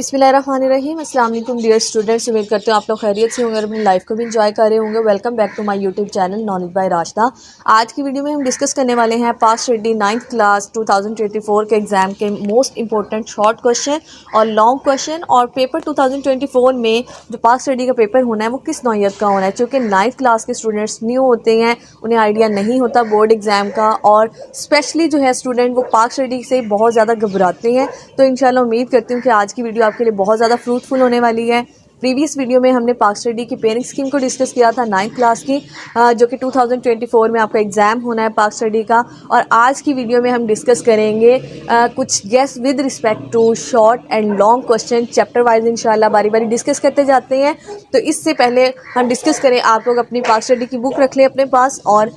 बिस्मिल्लाहिर्रहमानिर्रहीम। अस्सलाम वालेकुम डियर स्टूडेंट्स, उम्मीद करते हो आप लोग खैरियत से होंगे और अपनी लाइफ को भी इंजॉय कर रहे होंगे। Welcome back to my YouTube channel knowledge by Rashida. आज की वीडियो में हम डिस्कस करने वाले हैं पास्ट रेडी 9th क्लास 2024 के एग्ज़ाम के मोस्ट इंपॉर्टेंट शॉर्ट क्वेश्चन और लॉन्ग क्वेश्चन। और पेपर 2024 में जो पास्ट रेडी का पेपर होना है वो किस नौइयत का होना है, क्योंकि 9th क्लास के स्टूडेंट्स न्यू होते हैं, उन्हें आइडिया नहीं होता बोर्ड एग्ज़ाम का, और स्पेशली जो है स्टूडेंट वो पास्ट रेडी से बहुत ज़्यादा घबराते हैं। तो इंशाल्लाह उम्मीद करती हूँ कि आज की वीडियो आपके लिए बहुत ज़्यादा फ्रूटफुल होने वाली है। प्रीवियस वीडियो में हमने पास्ट स्टडी की पेयरिंग स्कीम को डिस्कस किया था 9th क्लास की, जो कि 2024 में आपका एग्ज़ाम होना है पास्ट स्टडी का। और आज की वीडियो में हम डिस्कस करेंगे कुछ guess with respect to short and long question chapter wise इंशाल्लाह बारी बारी डिस्कस करते जाते हैं। तो इससे पहले हम डिस्कस करें, आप लोग अपनी पास्ट स्टडी की बुक रख लें अपने पास, और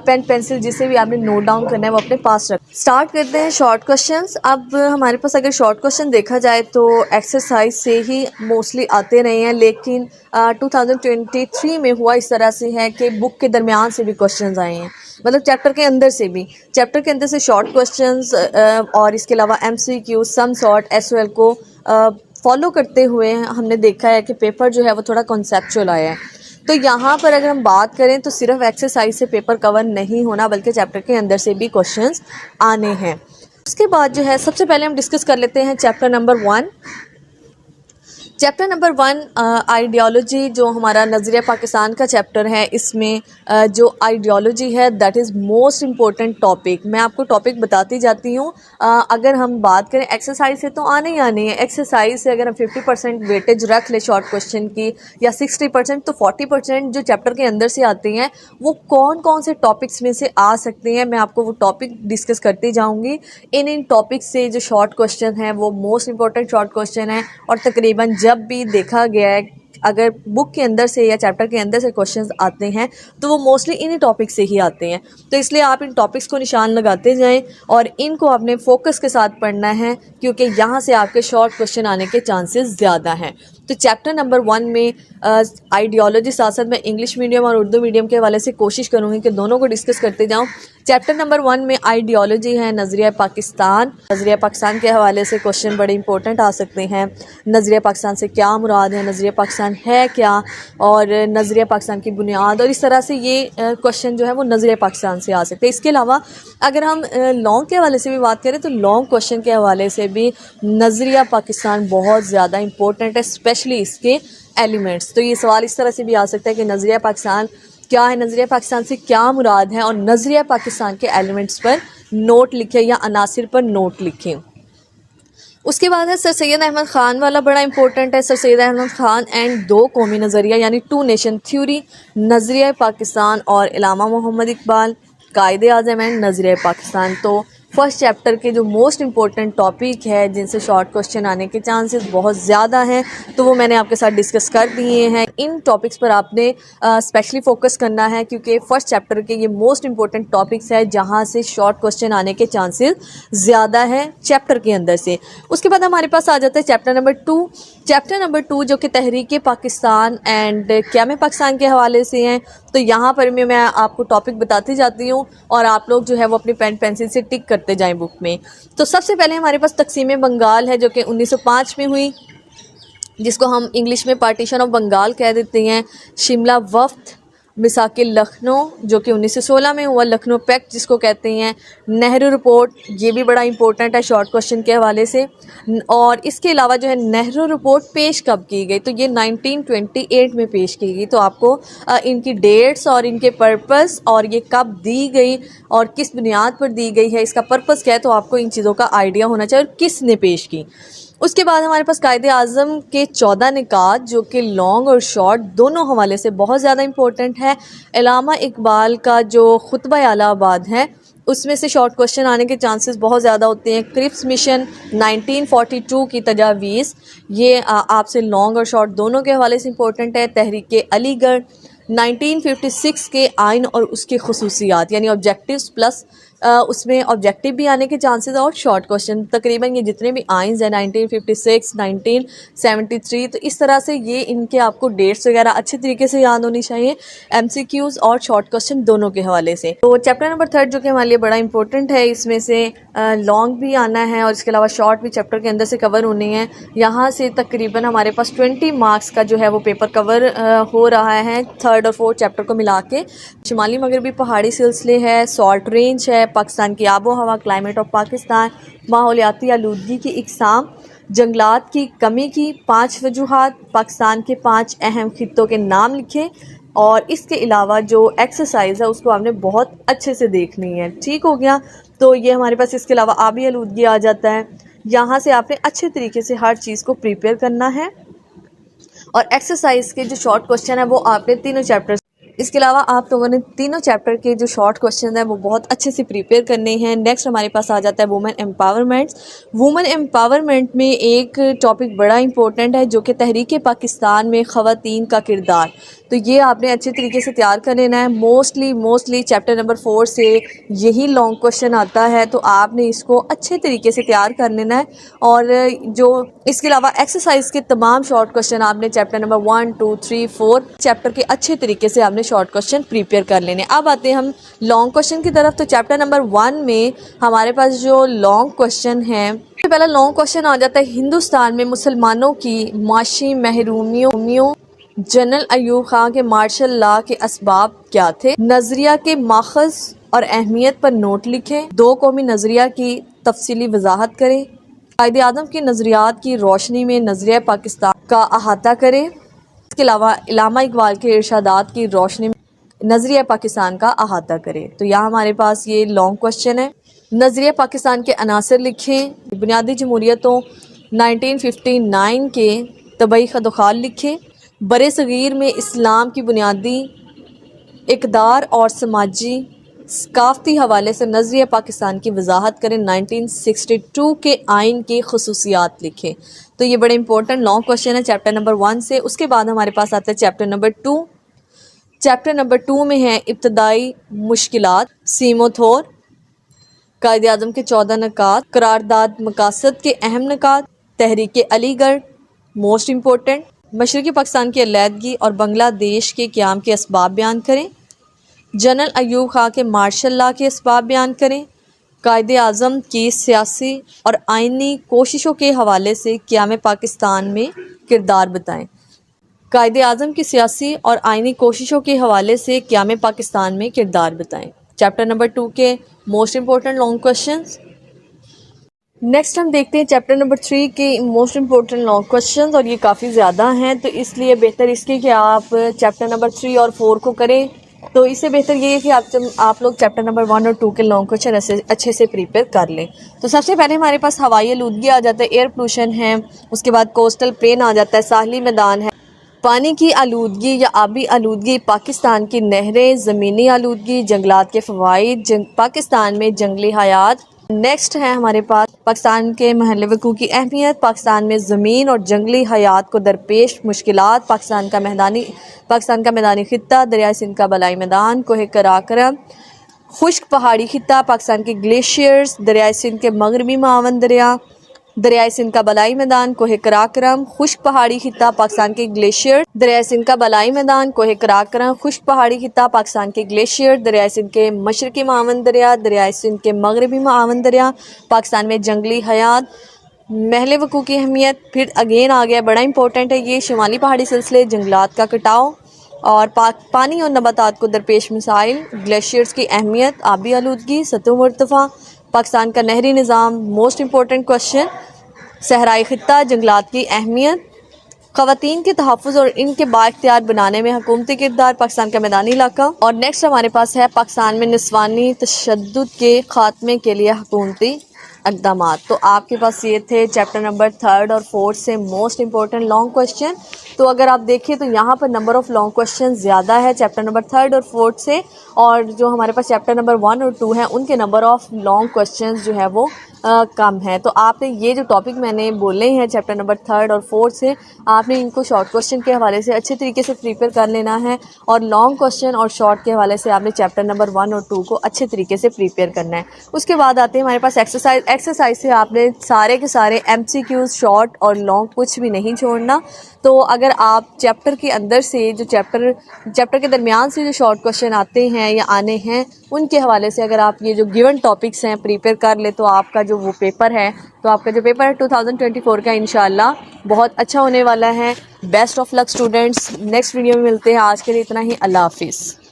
पेन पेंसिल जिससे भी आपने नोट डाउन करना है वो अपने पास रख। स्टार्ट करते हैं शॉर्ट क्वेश्चंस। अब हमारे पास अगर शॉर्ट क्वेश्चन देखा जाए तो एक्सरसाइज से ही मोस्टली आते रहे हैं, लेकिन 2023 में हुआ इस तरह से है कि बुक के दरमियान से भी क्वेश्चंस आए हैं, मतलब चैप्टर के अंदर से भी, चैप्टर के अंदर से शॉर्ट क्वेश्चंस और इसके अलावा MCQ, सम सॉर्ट, SOL को फॉलो करते हुए हमने देखा है कि पेपर जो है वो थोड़ा कॉन्सेप्चुअल आया है। तो यहाँ पर अगर हम बात करें तो सिर्फ एक्सरसाइज से पेपर कवर नहीं होना, बल्कि चैप्टर के अंदर से भी क्वेश्चंस आने हैं। उसके बाद जो है सबसे पहले हम डिस्कस कर लेते हैं chapter number 1। Chapter number 1 ideology, जो हमारा नज़रिया पाकिस्तान का चैप्टर है, इसमें जो आइडियोलॉजी है that is most important topic. मैं आपको टॉपिक बताती जाती हूँ। अगर हम बात करें एक्सरसाइज से तो आने ही आने हैं। एक्सरसाइज से अगर हम 50% वेटेज रख ले शॉर्ट क्वेश्चन की, या 60%, तो 40% जो चैप्टर के अंदर से आते हैं वो कौन कौन से टॉपिक्स में से आ सकते हैं, मैं आपको वो टॉपिक डिस्कस करती जाऊँगी। इन टॉपिक्स से जो शॉर्ट क्वेश्चन हैं वो मोस्ट इंपॉर्टेंट शॉर्ट क्वेश्चन हैं, और तकरीबन जब भी देखा गया है अगर बुक के अंदर से या चैप्टर के अंदर से क्वेश्चंस आते हैं तो वो मोस्टली इन्हीं टॉपिक से ही आते हैं। तो इसलिए आप इन टॉपिक्स को निशान लगाते जाएं और इनको आपने फोकस के साथ पढ़ना है, क्योंकि यहाँ से आपके शॉर्ट क्वेश्चन आने के चांसेस ज़्यादा हैं। तो चैप्टर नंबर 1 में आइडियोलॉजी, साथ साथ मैं इंग्लिश मीडियम और उर्दू मीडियम के हवाले से कोशिश करूँगी कि दोनों को डिस्कस करते जाऊँ। चैप्टर नंबर 1 में आइडियोलॉजी है नज़रिया पाकिस्तान। नज़रिया पाकिस्तान के हवाले से क्वेश्चन बड़े इंपॉर्टेंट आ सकते हैं। नज़रिया पाकिस्तान से क्या मुराद है, नज़रिया पाकिस्तान है क्या, और नज़रिया पाकिस्तान की बुनियाद, और इस तरह से ये क्वेश्चन जो है वो नज़रिया पाकिस्तान से आ सकते हैं। इसके अलावा अगर हम लॉन्ग के हवाले से भी बात करें तो लॉन्ग क्वेश्चन के हवाले से भी नज़रिया पाकिस्तान बहुत ज़्यादा इंपॉर्टेंट है, स्पेशली इसके एलिमेंट्स। तो ये सवाल इस तरह से भी आ सकता है कि नज़रिया पाकिस्तान क्या है, नज़रिया पाकिस्तान से क्या मुराद है, और नज़रिया पाकिस्तान के एलिमेंट्स पर नोट लिखें या अनासिर पर नोट लिखें। उसके बाद है सर सैयद अहमद ख़ान वाला, बड़ा इंपॉर्टेंट है। सर सैयद अहमद ख़ान एंड दो कौमी नज़रिया यानी 2 नेशन थ्योरी, नज़रिया पाकिस्तान और इलामा मोहम्मद इकबाल, कायदे आज़म एंड नज़रिया पाकिस्तान। तो फर्स्ट चैप्टर के जो मोस्ट इंपॉर्टेंट टॉपिक है जिनसे शॉर्ट क्वेश्चन आने के चांसेस बहुत ज़्यादा हैं, तो वो मैंने आपके साथ डिस्कस कर दिए हैं। इन टॉपिक्स पर आपने स्पेशली फोकस करना है, क्योंकि फर्स्ट चैप्टर के ये मोस्ट इंपॉर्टेंट टॉपिक्स है जहाँ से शॉर्ट क्वेश्चन आने के चांसेस ज़्यादा है चैप्टर के अंदर से। उसके बाद हमारे पास आ जाता है चैप्टर नंबर 2। चैप्टर नंबर 2 जो कि तहरीक पाकिस्तान एंड क़याम पाकिस्तान के हवाले से हैं। तो यहाँ पर भी मैं आपको टॉपिक बताती जाती हूँ और आप लोग जो है वो अपनी पेन पेंसिल से टिक करते जाएं बुक में। तो सबसे पहले हमारे पास तकसीम बंगाल है, जो कि 1905 में हुई, जिसको हम इंग्लिश में पार्टीशन ऑफ बंगाल कह देते हैं। शिमला वफ्त, मिसाकिल लखनऊ जो कि 1916 में हुआ, लखनऊ पैक्ट जिसको कहते हैं, नेहरू रिपोर्ट, ये भी बड़ा इंपॉर्टेंट है शॉर्ट क्वेश्चन के हवाले से। और इसके अलावा जो है नेहरू रिपोर्ट पेश कब की गई, तो ये 1928 में पेश की गई। तो आपको इनकी डेट्स और इनके पर्पस और ये कब दी गई और किस बुनियाद पर दी गई है, इसका पर्पस क्या है, तो आपको इन चीज़ों का आइडिया होना चाहिए और किसने पेश की। उसके बाद हमारे पास कायदे आज़म के 14 निकात, जो कि लॉन्ग और शॉर्ट दोनों हवाले से बहुत ज़्यादा इंपॉर्टेंट है। इलामा इकबाल का जो खुतबा आलाबाद है उसमें से शॉर्ट क्वेश्चन आने के चांसेस बहुत ज़्यादा होते हैं। क्रिप्स मिशन 1942 की तजावीज़, ये आपसे लॉन्ग और शॉर्ट दोनों के हवाले से इंपॉर्टेंट है। तहरीक अलीगढ़ 1956 के आइन और उसकी खसूसियात यानी ऑब्जेक्टिव्स प्लस उसमें ऑब्जेक्टिव भी आने के चांसेस और शॉर्ट क्वेश्चन तकरीबन ये जितने भी आइंस हैं 1956, 1973, तो इस तरह से ये इनके आपको डेट्स वगैरह अच्छे तरीके से याद होनी चाहिए, एमसीक्यूज़ और शॉर्ट क्वेश्चन दोनों के हवाले से। तो चैप्टर नंबर 3 जो कि हमारे लिए बड़ा इंपॉर्टेंट है, इसमें से लॉन्ग भी आना है और इसके अलावा शॉर्ट भी चैप्टर के अंदर से कवर होने हैं। यहाँ से तकरीबन हमारे पास 20 मार्क्स का जो है वो पेपर कवर हो रहा है 3rd और 4th चैप्टर को मिला के। शुमाली मगरबी पहाड़ी सिलसिले है, सॉल्ट रेंज है, पाकिस्तान की आबो हवा, क्लाइमेट ऑफ पाकिस्तान, माहौलियाती आलूदगी की इकसाम, जंगलात की कमी की 5 वजूहात, पाकिस्तान के 5 अहम खित्तों के नाम लिखें और इसके अलावा जो एक्सरसाइज है उसको आपने बहुत अच्छे से देखनी है। ठीक हो गया। तो ये हमारे पास इसके अलावा आबी आलूदगी आ जाता है। यहाँ से आपने अच्छे तरीके से हर चीज़ को प्रिपेयर करना है और एक्सरसाइज के जो शॉर्ट क्वेश्चन है वो आपने तीनों चैप्टर, इसके अलावा आप लोगों ने तीनों चैप्टर के जो शॉर्ट क्वेश्चन है वो बहुत अच्छे से प्रिपेयर करने हैं। नेक्स्ट हमारे पास आ जाता है वुमेन एम्पावरमेंट। वुमेन एम्पावरमेंट में एक टॉपिक बड़ा इंपॉर्टेंट है जो कि तहरीक पाकिस्तान में ख़वातीन का किरदार। तो ये आपने अच्छे तरीके से तैयार कर लेना है। मोस्टली चैप्टर नंबर 4 से यही लॉन्ग क्वेश्चन आता है, तो आपने इसको अच्छे तरीके से तैयार कर लेना है। और जो इसके अलावा एक्सरसाइज के तमाम शॉर्ट क्वेश्चन आपने चैप्टर नंबर 1, 2, 3, 4 चैप्टर के अच्छे तरीके से आपने शॉर्ट क्वेश्चन प्रिपेयर कर लेने। अब आते हैं हम लॉन्ग क्वेश्चन की तरफ। तो चैप्टर नंबर 1 में हमारे पास जो लॉन्ग क्वेश्चन है, पहला लॉन्ग क्वेश्चन आ जाता है हिंदुस्तान में मुसलमानों की माशी महरूमियों जनरल अयूब खान के मार्शल लॉ के असबाब क्या थे। नजरिया के माखज़ और अहमियत पर नोट लिखें। 2 कौमी नजरिया की तफसीली वजाहत करें। कायदे आज़म की नज़रियात की रोशनी में नजरिया पाकिस्तान का अहाता करें। इसके अलावा इलामा इकबाल के इरशादात की रोशनी में नजरिया पाकिस्तान का अहाता करें। तो यहाँ हमारे पास ये लॉन्ग क्वेश्चन है। नजरिया पाकिस्तान के अनासर लिखें। बुनियादी जमहूरियतों 1959 के तबई खदोखाल लिखें। बरे सगीर में इस्लाम की बुनियादी इक़दार और समाजी सकाफ़ती हवाले से नज़रिया पाकिस्तान की वजाहत करें। 1962 के आइन की खसूसियात लिखें। तो ये बड़े इंपॉर्टेंट लॉन्ग क्वेश्चन है चैप्टर नंबर 1 से। उसके बाद हमारे पास आता है चैप्टर नंबर 2। चैप्टर नंबर 2 में है इब्तदाई मुश्किलात, सीमोथोर, कायदे आज़म के 14 नकात, करारदाद मकासद के अहम नकात, तहरीक अलीगढ़ मोस्ट इम्पोर्टेंट, मशरक़ी पाकिस्तान की अलहदगी और बांग्लादेश के क़याम के असबाब बयान करें। जनरल अयूब खां के मार्शल लॉ के असबाब बयान करें। कायदे आज़म की सियासी और आइनी कोशिशों के हवाले से क़याम पाकिस्तान में किरदार बताएं। कायदे आज़म की सियासी और आइनी कोशिशों के हवाले से क़याम पाकिस्तान में किरदार बताएं। चैप्टर नंबर 2 के most important long questions. Next हम देखते हैं चैप्टर नंबर 3 के मोस्ट इम्पोर्टेंट लॉन्ग क्वेश्चंस, और ये काफ़ी ज़्यादा हैं, तो इसलिए बेहतर इसके कि आप चैप्टर नंबर 3 और 4 को करें। तो इससे बेहतर ये है कि आप लोग चैप्टर नंबर 1 और 2 के लॉन्ग क्वेश्चन अच्छे से प्रिपेयर कर लें। तो सबसे पहले हमारे पास हवाई आलूदगी आ जाता है, एयर पोल्यूशन है। उसके बाद कोस्टल प्लेन आ जाता है, साहली मैदान है। पानी की आलूदगी या आबी आलूदगी, पाकिस्तान की नहरें, ज़मीनी आलूदगी, जंगलात के फ़वाइद, पाकिस्तान में जंगली हयात। नेक्स्ट है हमारे पास पाकिस्तान के महल वक़ू की अहमियत, पाकिस्तान में ज़मीन और जंगली हयात को दरपेश मुश्किलात, पाकिस्तान का मैदानी खित्ता, दरियाए सिंध का बलाई मैदान, कोहे कराकरम, खुश्क पहाड़ी खित्ता, पाकिस्तान के ग्लेशियर्स, दरियाए सिंध के मगरबी मावन दरिया, दरियाए सिंध का बलाई मैदान, कोहे कराकरम, खुश्क पहाड़ी खित्ता, पाकिस्तान के ग्लेशियर, दरियाए सिंध का बलाई मैदान, कोहे कराकरम, खुश्क पहाड़ी खित्ता, पाकिस्तान के ग्लेशियर, दरियाए सिंध के मशरकी मावन दरिया, दरियाए सिंध के मगरबी मावन दरिया, पाकिस्तान में जंगली हयात, महल वक़ू की अहमियत। फिर अगेन आ गया, बड़ा इंपॉर्टेंट है ये, शुमाली पहाड़ी सिलसिले, जंगलात का कटाव और पानी और नबातात को दरपेश मिसाइल, ग्लेशियर्स की अहमियत, आबी आलूदगी, सतह मुर्तफ़ा, पाकिस्तान का नहरी निज़ाम, मोस्ट इम्पोर्टेंट क्वेश्चन, सहराई खित्ता, जंगलात की अहमियत, ख़वातीन के तहफ़्फ़ुज़ और इनके बाइख्तियार बनाने में हुकूमती किरदार, पाकिस्तान का मैदानी इलाका। और नेक्स्ट हमारे पास है पाकिस्तान में निस्वानी तशद्दुद के ख़ात्मे के लिए हुकूमती इक़दामात। तो आपके पास ये थे चैप्टर नंबर 3 और 4 से मोस्ट इम्पोर्टेंट लॉन्ग क्वेश्चन। तो अगर आप देखें तो यहाँ पर नंबर ऑफ़ लॉन्ग क्वेश्चन ज़्यादा है चैप्टर नंबर 3 और 4 से, और जो हमारे पास चैप्टर नंबर 1 और 2 हैं उनके नंबर ऑफ़ लॉन्ग क्वेश्चन जो है वो कम है। तो आपने ये जो टॉपिक मैंने बोले हैं चैप्टर नंबर 3 और 4 से, आपने इनको शॉर्ट क्वेश्चन के हवाले से अच्छे तरीके से प्रिपेयर कर लेना है और लॉन्ग क्वेश्चन और शॉर्ट के हवाले से आपने चैप्टर नंबर 1 और 2 को अच्छे तरीके से प्रिपेयर करना है। उसके बाद आते हैं हमारे पास एक्सरसाइज से आपने सारे के सारे MCQs शॉर्ट और लॉन्ग कुछ भी नहीं छोड़ना। तो अगर आप चैप्टर के अंदर से जो चैप्टर के दरमियान से जो शॉर्ट क्वेश्चन आते हैं या आने हैं, उनके हवाले से अगर आप ये जो गिवन टॉपिक्स हैं प्रिपेयर कर ले, तो आपका जो पेपर है 2024 का इंशाल्लाह बहुत अच्छा होने वाला है। Best of luck students. Next video में मिलते हैं। आज के लिए इतना ही। अल्लाह हाफिज़।